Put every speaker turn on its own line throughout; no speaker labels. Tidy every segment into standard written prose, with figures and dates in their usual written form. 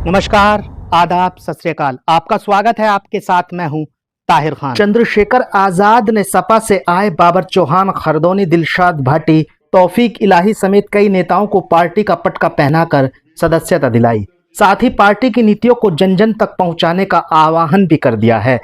नमस्कार, आदाब, सत श्री अकाल। आपका स्वागत है। आपके साथ मैं हूं ताहिर खान। चंद्रशेखर आजाद ने सपा से आए बाबर चौहान, खरदोनी, दिलशाद भाटी, तौफीक इलाही समेत कई नेताओं को पार्टी का पटका पहनाकर सदस्यता दिलाई। साथ ही पार्टी की नीतियों को जन जन तक पहुंचाने का आह्वान भी कर दिया है।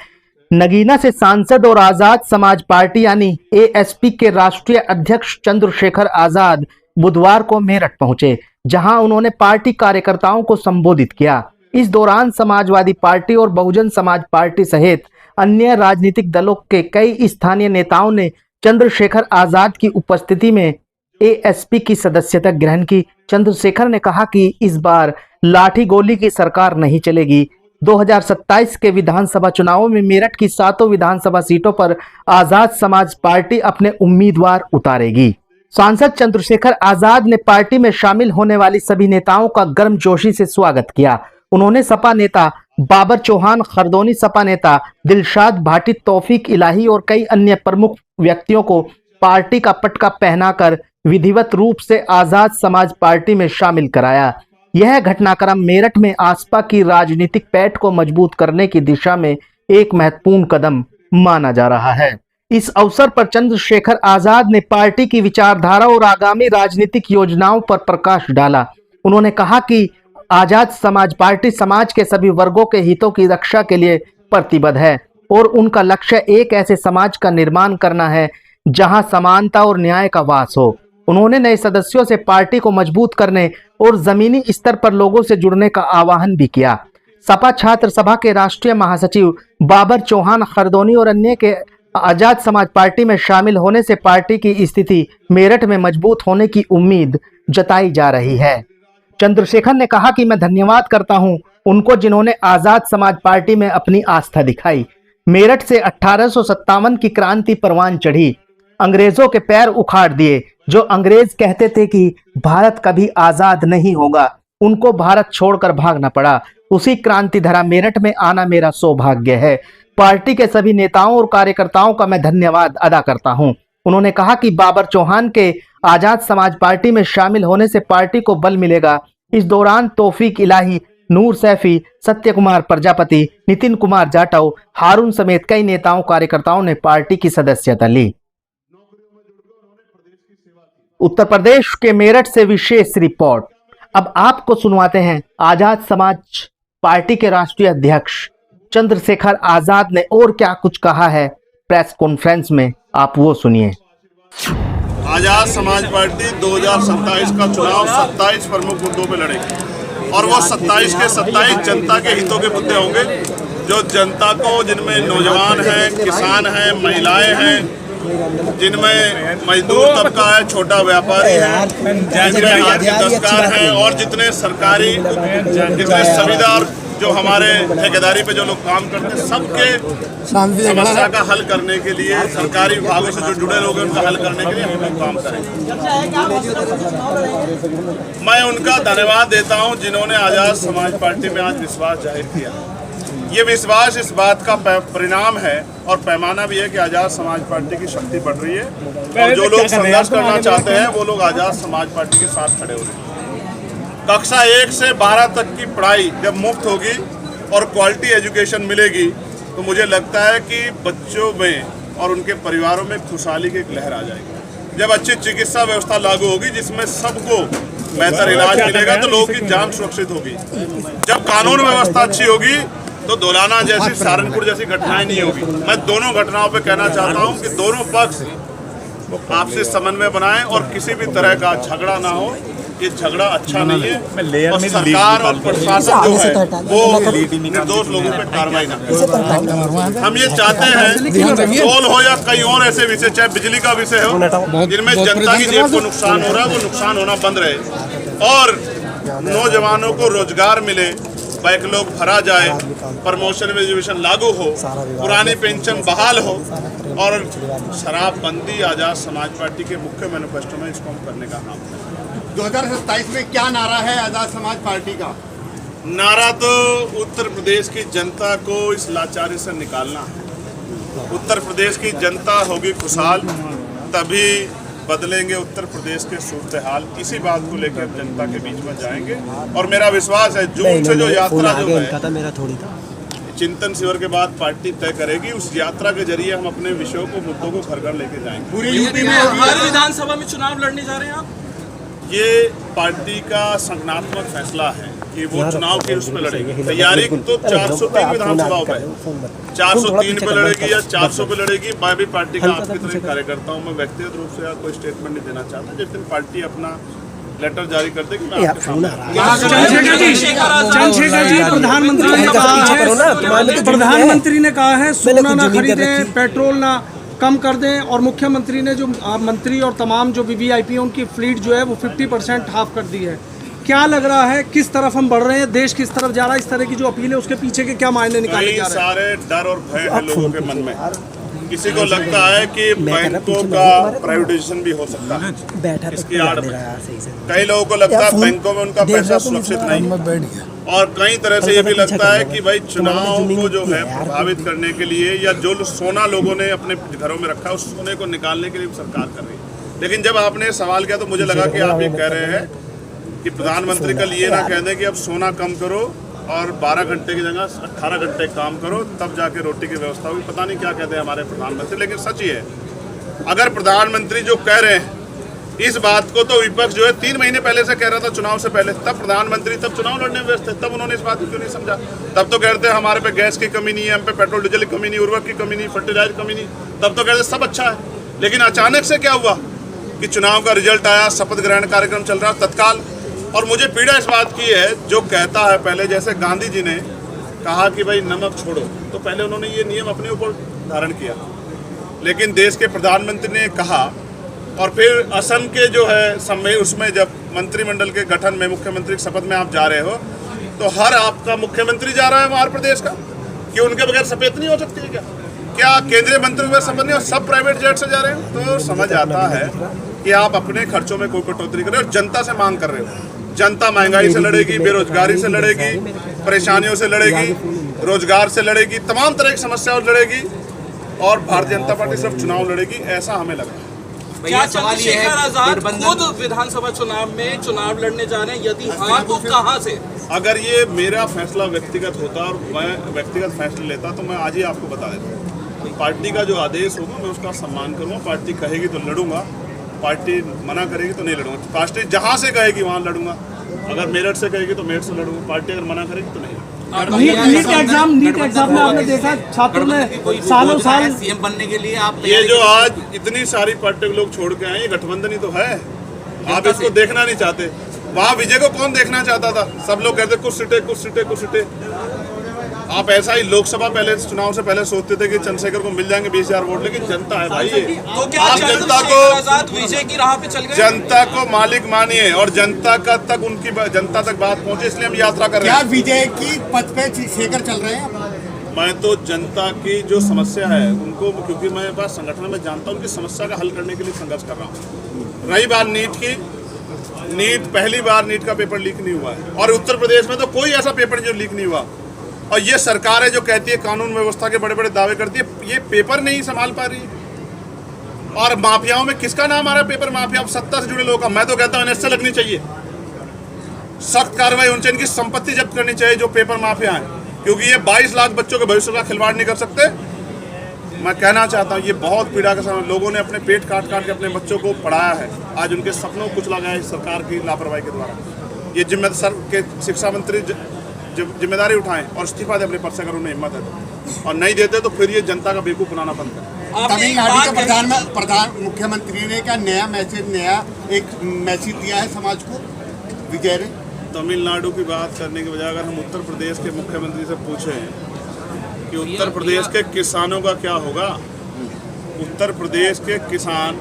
नगीना से सांसद और आजाद समाज पार्टी यानी एएसपी के राष्ट्रीय अध्यक्ष चंद्रशेखर आजाद बुधवार को मेरठ पहुंचे, जहां उन्होंने पार्टी कार्यकर्ताओं को संबोधित किया। इस दौरान समाजवादी पार्टी और बहुजन समाज पार्टी सहित अन्य राजनीतिक दलों के कई स्थानीय नेताओं ने चंद्रशेखर आजाद की उपस्थिति में एएसपी की सदस्यता ग्रहण की। चंद्रशेखर ने कहा कि इस बार लाठी गोली की सरकार नहीं चलेगी। 2027 के विधानसभा चुनावों में मेरठ की 7 विधानसभा सीटों पर आजाद समाज पार्टी अपने उम्मीदवार उतारेगी। सांसद चंद्रशेखर आजाद ने पार्टी में शामिल होने वाली सभी नेताओं का गर्मजोशी से स्वागत किया। उन्होंने सपा नेता बाबर चौहान, खरदोनी सपा नेता दिलशाद भाटी, तौफीक इलाही और कई अन्य प्रमुख व्यक्तियों को पार्टी का पटका पहनाकर विधिवत रूप से आजाद समाज पार्टी में शामिल कराया। यह घटनाक्रम मेरठ में आसपा की राजनीतिक पैठ को मजबूत करने की दिशा में एक महत्वपूर्ण कदम माना जा रहा है। इस अवसर पर चंद्रशेखर आजाद ने पार्टी की विचारधारा और आगामी राजनीतिक योजनाओं पर प्रकाश डाला। उन्होंने कहा कि आजाद समाज पार्टी समाज के सभी वर्गों के हितों की रक्षा के लिए प्रतिबद्ध है और उनका लक्ष्य एक ऐसे समाज का निर्माण करना है जहां समानता और न्याय का वास हो। उन्होंने नए सदस्यों से पार्टी को मजबूत करने और जमीनी स्तर पर लोगों से जुड़ने का आह्वान भी किया। सपा छात्र सभा के राष्ट्रीय महासचिव बाबर चौहान, खरदोनी और अन्य के आजाद समाज पार्टी में शामिल होने से पार्टी की स्थिति मेरठ में मजबूत होने की उम्मीद जताई जा रही है। चंद्रशेखर ने कहा कि मैं धन्यवाद करता हूं उनको जिन्होंने आजाद समाज पार्टी में अपनी आस्था दिखाई। मेरठ से 1857 की क्रांति परवान चढ़ी, अंग्रेजों के पैर उखाड़ दिए। जो अंग्रेज कहते थे कि भारत कभी आजाद नहीं होगा, उनको भारत छोड़कर भागना पड़ा। उसी क्रांति धरा मेरठ में आना मेरा सौभाग्य है। पार्टी के सभी नेताओं और कार्यकर्ताओं का मैं धन्यवाद अदा करता हूं। उन्होंने कहा कि बाबर चौहान के आजाद समाज पार्टी में शामिल होने से पार्टी को बल मिलेगा। इस दौरान तौफीक इलाही, नूर सैफी, सत्य कुमार प्रजापति, नितिन कुमार जाटव, हारून समेत कई नेताओं कार्यकर्ताओं ने पार्टी की सदस्यता ली। उत्तर प्रदेश के मेरठ से विशेष रिपोर्ट। अब आपको सुनवाते हैं आजाद समाज पार्टी के राष्ट्रीय अध्यक्ष चंद्रशेखर आजाद ने और क्या कुछ कहा है प्रेस कॉन्फ्रेंस में, आप वो सुनिए।
आजाद समाज पार्टी 2027 का चुनाव 27 प्रमुख मुद्दों पे लड़ेगी और वो 27 के 27 जनता के हितों के मुद्दे होंगे, जो जनता को, जिनमें नौजवान हैं, किसान हैं, महिलाएं हैं, जिनमें मजदूर तबका है, छोटा व्यापारी है, जिनमें हाथी दस्तकार हैं और जितने सरकारी, जितने सुविधार जो हमारे ठेकेदारी पे जो लोग काम करते हैं, सबके समस्या का हल करने के लिए, सरकारी विभागों से जो जुड़े लोग हैं उनका हल करने के लिए हम लोग काम करेंगे। मैं उनका धन्यवाद देता हूं जिन्होंने आजाद समाज पार्टी में आज विश्वास जाहिर किया। ये विश्वास इस बात का परिणाम है और पैमाना भी है कि आजाद समाज पार्टी की शक्ति बढ़ रही है और जो लोग संघर्ष करना चाहते हैं वो लोग आजाद समाज पार्टी के साथ खड़े हो रहे हैं। कक्षा 1 से 12 तक की पढ़ाई जब मुफ्त होगी और क्वालिटी एजुकेशन मिलेगी तो मुझे लगता है कि बच्चों में और उनके परिवारों में खुशहाली की एक लहर आ जाएगी। जब अच्छी चिकित्सा व्यवस्था लागू होगी जिसमें सबको बेहतर इलाज मिलेगा तो लोगों की जान सुरक्षित होगी। जब कानून व्यवस्था अच्छी होगी तो दोलाना जैसी, सहारनपुर जैसी घटनाएं नहीं होगी। मैं दोनों घटनाओं पे कहना चाहता हूं कि दोनों पक्ष आपसी समन्वय बनाएं और किसी भी तरह का झगड़ा ना हो। ये झगड़ा अच्छा नहीं है और सरकार और प्रशासन जो है वो निर्दोष लोगों पे कार्रवाई ना करे। हम ये चाहते हैं टोल हो या कई और ऐसे विषय, चाहे बिजली का विषय हो, जिनमें जनता की जेब को नुकसान हो रहा है, वो नुकसान होना बंद रहे और नौजवानों को रोजगार मिले, बैकलॉग भरा जाए, प्रमोशन रिजर्वेशन लागू हो, पुरानी पेंशन बहाल हो और शराबबंदी आजाद समाज पार्टी के मुख्य मैनिफेस्टो में इसको हम करने का काम करें।
2027 में क्या नारा है आजाद समाज पार्टी का?
नारा तो उत्तर प्रदेश की जनता को इस लाचारी से निकालना है। उत्तर प्रदेश की जनता होगी खुशहाल, तभी बदलेंगे उत्तर प्रदेश के सूरत हाल, इसी बात को लेकर हम जनता के बीच में जाएंगे। और मेरा विश्वास है जून से जो यात्रा जो है
मेरा थोड़ी था
चिंतन शिविर के बाद पार्टी तय करेगी, उस यात्रा के जरिए हम अपने विषयों को, मुद्दों को घर घर लेके जाएंगे।
पूरी यूपी में
हर विधानसभा में चुनाव लड़ने जा रहे हैं आप?
ये पार्टी का संगठनात्मक फैसला है कि वो चुनाव की उसमें लड़ेगी। तैयारी तो 403 विधानसभाओं पे 403 पे लड़ेगी या 400 पे लड़ेगी। मैं भी पार्टी का आपकी तरह करता हूँ। मैं व्यक्तिगत रूप से कोई स्टेटमेंट नहीं देना चाहता। जिस दिन पार्टी अपना लेटर जारी कर देगी मैं आपके सामने
चंद्रशेखर जी, प्रधानमंत्री ने कहा है सोना ना खरीदें, पेट्रोल ना कम कर दें, और मुख्यमंत्री ने जो मंत्री और तमाम जो वीवीआईपी उनकी फ्लीट जो है वो 50% हाफ कर दी है। क्या लग रहा है किस तरफ हम बढ़ रहे हैं, देश किस तरफ जा रहा है? इस तरह की जो अपील है उसके पीछे के क्या मायने निकाले जा रहे हैं?
सारे डर और भय है लोगों के मन में। किसी को लगता है कि बैंकों का प्राइवेटाइजेशन भी हो सकता है इसकी आड़ में। कई लोगों को लगता है बैंकों में उनका पैसा सुरक्षित नहीं, और कई तरह से ये भी लगता है कि भाई चुनाव को जो है प्रभावित करने के लिए या जो सोना लोगों ने अपने घरों में रखा है उस सोने को निकालने के लिए सरकार कर रही है। लेकिन जब आपने सवाल किया तो मुझे लगा कि आप ये कह रहे हैं कि प्रधानमंत्री कल ये ना कह दें कि अब सोना कम करो और 12 घंटे की जगह 18 घंटे काम करो, तब जाके रोटी की व्यवस्था होगी। पता नहीं क्या कहते हैं हमारे प्रधानमंत्री, लेकिन सच ही है। अगर प्रधानमंत्री जो कह रहे हैं इस बात को, तो विपक्ष जो है 3 महीने पहले से कह रहा था चुनाव से पहले, तब प्रधानमंत्री तब चुनाव लड़ने में व्यस्त थे, तब उन्होंने इस बात को क्यों नहीं समझा? तब तो कहते हैं हमारे पे गैस की कमी नहीं है, हम पे पेट्रोल डीजल की कमी नहीं, उर्वरक की कमी नहीं, फर्टिलाइजर की कमी नहीं, तब तो कहते सब अच्छा है। लेकिन अचानक से क्या हुआ कि चुनाव का रिजल्ट आया, शपथ ग्रहण कार्यक्रम चल रहा तत्काल। और मुझे पीड़ा इस बात की है, जो कहता है पहले, जैसे गांधी जी ने कहा कि भाई नमक छोड़ो, तो पहले उन्होंने ये नियम अपने ऊपर धारण किया। लेकिन देश के प्रधानमंत्री ने कहा, और फिर असम के जो है उसमें जब मंत्रिमंडल के गठन में मुख्यमंत्री की शपथ में आप जा रहे हो, तो हर आपका मुख्यमंत्री जा रहा है मध्य प्रदेश का, कि उनके बगैर शपथ नहीं हो सकती है क्या केंद्रीय मंत्री के शपथ नहीं हो, सब प्राइवेट जेट से जा रहे हो? तो समझ आता है कि आप अपने खर्चों में कोई कटौती कर रहे हो, जनता से मांग कर रहे हो। जनता महंगाई से लड़ेगी, बेरोजगारी से लड़ेगी, परेशानियों से लड़ेगी, रोजगार से लड़ेगी, तमाम तरह की समस्याओं से लड़ेगी, और भारतीय जनता पार्टी सिर्फ चुनाव लड़ेगी, ऐसा हमें लग रहा है।
क्या चंद्रशेखर आजाद खुद विधानसभा चुनाव में चुनाव लड़ने जा रहे हैं? यदि हाँ तो कहां से?
अगर ये मेरा फैसला व्यक्तिगत होता और मैं व्यक्तिगत फैसले लेता तो मैं आज ही आपको बता देता। पार्टी का जो आदेश होगा मैं उसका सम्मान करूँगा। पार्टी कहेगी तो लड़ूंगा, पार्टी मना करेगी तो नहीं लड़ूंगा। पार्टी जहाँ से कहेगी वहाँ लड़ूंगा। अगर मेरठ से कहेगी तो मेरठ से लड़ूंगा। पार्टी अगर मना करेगी तो नहीं।
नीट एग्जाम में आपने देखा छात्रों ने सालों साल
सीएम बनने के लिए आप
ये जो आज इतनी सारी पार्टी के लोग छोड़ के आए, ये गठबंधन ही तो है। आप इसको देखना नहीं चाहते। वहाँ विजय को कौन देखना चाहता था? सब लोग कहते कुछ सीटें कुछ सीटें कुछ सीटें। आप ऐसा ही लोकसभा पहले चुनाव से पहले सोचते थे कि चंद्रशेखर को मिल जाएंगे 20,000 वोट, लेकिन जनता है भाई ये।
तो क्या
आप जनता को
आजाद विजय की राह पे चल गए?
जनता को मालिक मानिए और जनता का तक उनकी जनता तक बात पहुंचे, इसलिए हम यात्रा कर रहे हैं।
क्या विजय की पथ पे शेखर चल रहे हैं?
मैं तो जनता की जो समस्या है उनको, क्योंकि मैं पास संगठन में जानता हूँ, उनकी समस्या का हल करने के लिए संघर्ष कर रहा हूँ। रही बात नीट की, नीट पहली बार नीट का पेपर लीक नहीं हुआ है, और उत्तर प्रदेश में तो कोई ऐसा पेपर जो लीक नहीं हुआ। और ये सरकार है जो कहती है कानून व्यवस्था के बड़े बड़े दावे करती है, ये पेपर नहीं संभाल पा रही। और माफियाओं में किसका नाम आ रहा है? पेपर माफिया, सत्ता से जुड़े लोगों का। मैं तो कहता हूँ एनएसए लगनी चाहिए, सख्त कार्रवाई उनसे, इनकी संपत्ति जब्त करनी चाहिए जो पेपर माफिया हैं, क्योंकि ये 22 लाख बच्चों के भविष्य का खिलवाड़ नहीं कर सकते। मैं कहना चाहता हूँ ये बहुत पीड़ा का समय, लोगों ने अपने पेट काट काट के अपने बच्चों को पढ़ाया है, आज उनके सपनों को कुचला गया है सरकार की लापरवाही के द्वारा। ये जिम्मेदार के शिक्षा मंत्री जिम्मेदारी उठाएं और इस्तीफा दे अपने पद से, अगर उन्हें हिम्मत है, और नहीं देते तो फिर ये जनता का बेवकूफ बनाना बंद करें।
तमिलनाडु का मुख्यमंत्री ने क्या नया एक मैसेज दिया है समाज को विजय ने?
तमिलनाडु की बात करने के बजाय अगर हम उत्तर प्रदेश के मुख्यमंत्री से पूछें कि उत्तर प्रदेश के किसानों का क्या होगा, उत्तर प्रदेश के किसान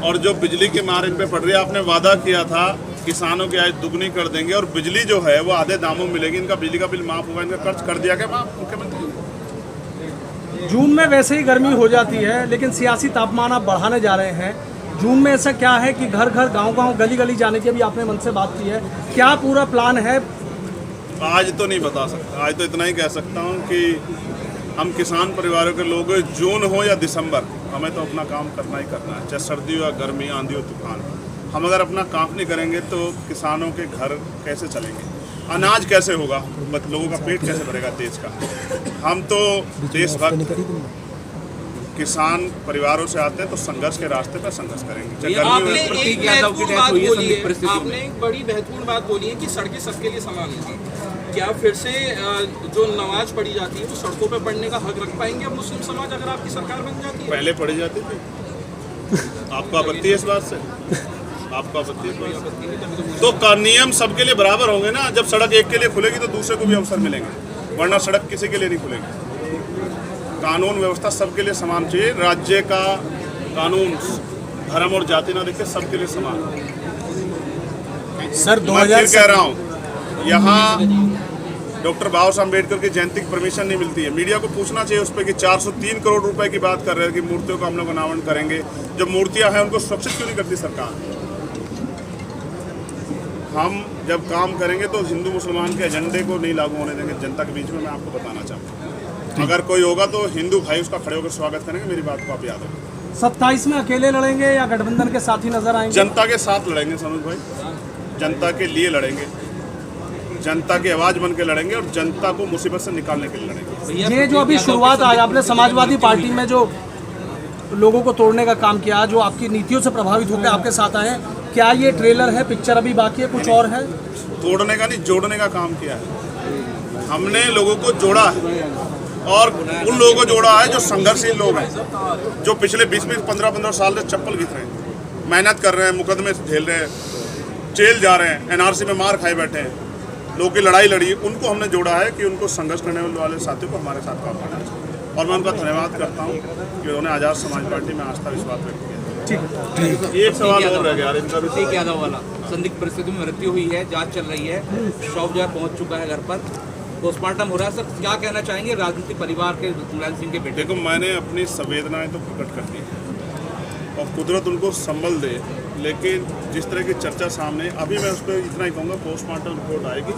और जो बिजली के मार इन पे पड़ रही है, आपने वादा किया था किसानों की आय दुगनी कर देंगे और बिजली जो है वो आधे दामों में मिलेगी, इनका बिजली का बिल माफ होगा, इनका खर्च कर दिया क्या माफ मुख्यमंत्री?
जून में वैसे ही गर्मी हो जाती है, लेकिन सियासी तापमान आप बढ़ाने जा रहे हैं। जून में ऐसा क्या है कि घर घर गांव गांव गली गली जाने की भी आपने मन से बात की है, क्या पूरा प्लान है?
आज तो नहीं बता सकता। आज तो इतना ही कह सकता हूँ कि हम किसान परिवारों के लोग, जून हो या दिसंबर, हमें तो अपना काम करना ही करना है, चाहे सर्दी हो या गर्मी, आंधी हो, तूफान। हम अगर अपना काम नहीं करेंगे तो किसानों के घर कैसे चलेंगे, अनाज कैसे होगा, लोगों का पेट कैसे भरेगा देश का। हम तो देशभक्त किसान परिवारों से आते हैं, तो संघर्ष के रास्ते पर संघर्ष करेंगे।
आपने एक महत्वपूर्ण बात बोली है, आपने एक बड़ी महत्वपूर्ण बात बोली है कि सड़कें सबके लिए समान हैं। क्या फिर से जो नमाज पढ़ी जाती है वो सड़कों पे पढ़ने का हक रख पाएंगे अब मुस्लिम समाज, अगर आपकी सरकार बन जाती है?
पहले पढ़ी जाती थी। आपको आपत्ति है इस बात से? आपको आपत्ति है? तो नियम सबके लिए बराबर होंगे ना। जब सड़क एक के लिए खुलेगी तो दूसरे को भी अवसर मिलेंगे, वरना सड़क किसी के लिए नहीं खुलेगी। कानून व्यवस्था सबके लिए समान चाहिए। राज्य का कानून धर्म और जाति ना देखे, सबके लिए समान।
सर
मैं फिर कह रहा हूँ, यहाँ डॉक्टर बाबा साहब अम्बेडकर की जयंती की परमिशन नहीं मिलती है। मीडिया को पूछना चाहिए उस पर कि 403 करोड़ रुपए की बात कर रहे हैं कि मूर्तियों का हम लोग अनावरण करेंगे। जब मूर्तियां हैं उनको सुरक्षित क्यों नहीं करती सरकार? हम जब काम करेंगे तो हिंदू मुसलमान के एजेंडे को नहीं लागू होने देंगे जनता के बीच में। मैं आपको बताना चाहूँगा, अगर कोई होगा तो हिंदू भाई उसका खड़े होकर स्वागत करेंगे। मेरी बात को आप याद रखें।
27 में अकेले लड़ेंगे या गठबंधन के साथ ही नजर आएंगे?
जनता के साथ लड़ेंगे सनोज भाई, जनता के लिए लड़ेंगे, जनता की आवाज बन के लड़ेंगे और जनता को मुसीबत से निकालने के लिए लड़ेंगे।
ये जो अभी शुरुआत आज आपने समाजवादी पार्टी में जो लोगों को तोड़ने का काम किया, जो आपकी नीतियों से प्रभावित होकर आपके साथ आए, क्या ये ट्रेलर है, पिक्चर अभी बाकी है, कुछ और है?
तोड़ने का नहीं, जोड़ने का काम किया है। हमने लोगों को जोड़ा है और उन लोगों को जोड़ा है जो संघर्षशील लोग हैं, जो पिछले 20-20, 15-15 साल से चप्पल घिस रहे हैं, मेहनत कर रहे हैं, मुकदमे झेल रहे हैं, जेल जा रहे हैं, एनआरसी में मार खाए बैठे हैं, लोगों की लड़ाई लड़ी। उनको हमने जोड़ा है कि उनको संघर्ष करने वाले साथियों को हमारे साथ काम करना चाहिए। और मैं उनका धन्यवाद करता हूँ कि उन्होंने आज़ाद समाज पार्टी में आस्था विश्वास व्यक्त किया। एक सवाल और रह गया इनका भी।
प्रतीक यादव वाला संदिग्ध परिस्थिति में मृत्यु हुई है, जांच चल रही है, शव जो है पहुंच चुका है घर पर, पोस्टमार्टम हो रहा है। सर क्या कहना चाहेंगे राजनीतिक परिवार के मुलायम सिंह के बेटे?
देखो, मैंने अपनी संवेदनाएं तो प्रकट कर दी और कुदरत उनको संभल दे, लेकिन जिस तरह की चर्चा सामने, अभी मैं उस पर इतना ही कहूँगा, पोस्टमार्टम रिपोर्ट आएगी,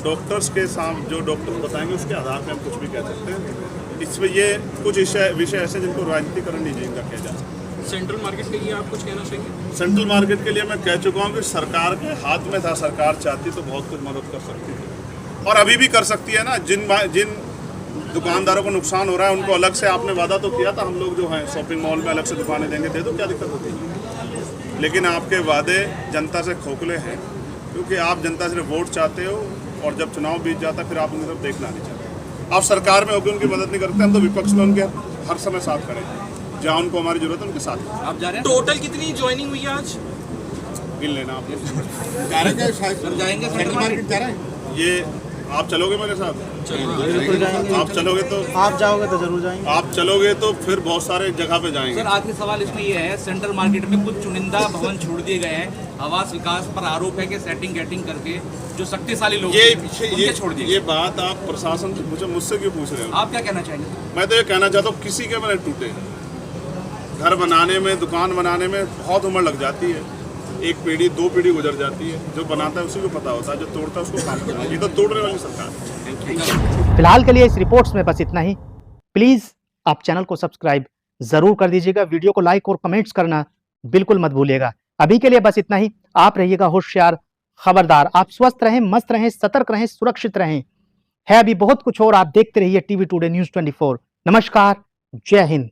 डॉक्टर्स के सामने जो डॉक्टर्स बताएंगे उसके आधार पर हम कुछ भी कह सकते हैं। इसमें ये कुछ विषय ऐसे जिनको राजनीतिकरण नहीं जिनका किया जा सकता।
सेंट्रल मार्केट के लिए आप कुछ कहना चाहेंगे?
सेंट्रल मार्केट के लिए मैं कह चुका हूँ कि सरकार के हाथ में था, सरकार चाहती तो बहुत कुछ मदद कर सकती थी और अभी भी कर सकती है ना। जिन दुकानदारों को नुकसान हो रहा है उनको अलग से आपने वादा तो किया था, हम लोग जो हैं शॉपिंग मॉल में अलग से दुकानें देंगे, दे दो, क्या दिक्कत होती है। लेकिन आपके वादे जनता से खोखले हैं, क्योंकि आप जनता से वोट चाहते हो और जब चुनाव बीत जाता है फिर आप उनकी तरफ देखना नहीं चाहते। आप सरकार में होकर उनकी मदद नहीं करते, हम तो विपक्ष में उनके हर समय साथ खड़े हैं, जहाँ उनको हमारी जरूरत है उनके साथ।
आप जा रहे हैं?
टोटल कितनी ज्वाइनिंग हुई है आज?
गिन लेना आप
जाएंगे सेंट्रल मार्केट
जा रहे हैं?
ये आप चलोगे मेरे साथ? आप चलोगे तो
आप जाओगे तो जरूर जाएंगे।
आप चलोगे तो फिर बहुत सारे जगह पे जाएंगे।
सर आखिरी सवाल इसमें ये है, सेंट्रल मार्केट में कुछ चुनिंदा भवन छोड़ दिए गए हैं, आवास विकास पर आरोप है कि सेटिंग गेटिंग करके जो शक्तिशाली लोग
ये
छोड़ दिए।
ये बात आप प्रशासन से पूछो, मुझसे क्यों पूछ रहे हो?
आप क्या कहना चाहेंगे?
मैं तो ये कहना चाहता हूँ, किसी के मैंने टूटे, घर बनाने में, दुकान बनाने में बहुत उम्र लग जाती है, एक पीढ़ी 2 पीढ़ी गुजर जाती है। जो बनाता है उसी को पता होता है, जो तोड़ता है उसको काम करना है। ये तो तोड़ने वाली सरकार है।
फिलहाल के लिए इस रिपोर्ट्स में बस इतना ही। प्लीज आप चैनल को सब्सक्राइब जरूर कर दीजिएगा, वीडियो को लाइक और कमेंट्स करना बिल्कुल मत भूलिएगा। अभी के लिए बस इतना ही। आप रहिएगा होशियार, खबरदार। आप स्वस्थ रहें, मस्त रहें, सतर्क रहें, सुरक्षित रहें। है अभी बहुत कुछ और। आप देखते रहिए टीवी टुडे न्यूज़ 24। नमस्कार, जय हिंद।